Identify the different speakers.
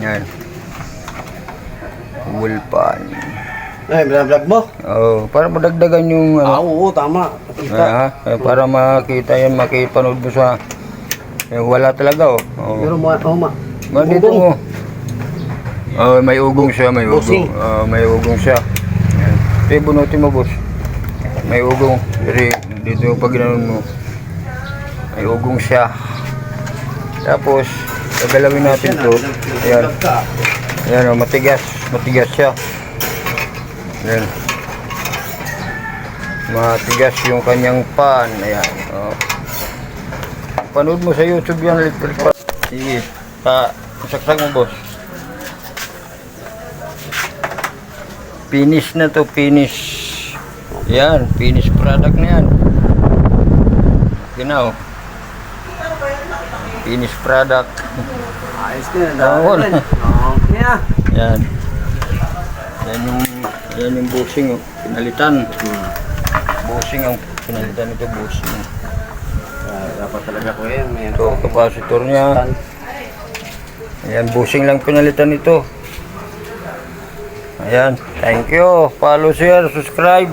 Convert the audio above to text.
Speaker 1: Yan. Fuel pan.
Speaker 2: Ay, vlog mo?
Speaker 1: Oh, para madagdagan yung
Speaker 2: Oo, tama. Kita.
Speaker 1: para makita yan, makipanood mo sa wala talaga oh.
Speaker 2: Pero ma.
Speaker 1: Dito mo. Oh, may ugong siya, may
Speaker 2: Busing.
Speaker 1: ugong. May ugong siya. Yan. Ito bunutin mo, boss. May ugong. Dito pag ginanon mo. May ugong siya. Tapos, gagalawin natin to. Ayan. Ayan oh, matigas. Matigas siya. Ayan. Matigas yung kanyang pan. Ayan. Oh. Panood mo sa YouTube yan. Sige. Saksak mo, boss. Finish na to. Finish. Yan. Finish product na yan. Ginaw. Finish product.
Speaker 2: Ayos ka na.
Speaker 1: Oo.
Speaker 2: Okay na.
Speaker 1: Yan. Yan yung bushing, pinalitan. Bushing ang pinalitan ito, bushing.
Speaker 2: Dapat talaga ko yan.
Speaker 1: Ito, capacitor niya. Ayan, bushing lang pinalitan ito. Ayan, thank you. Follow, share, subscribe.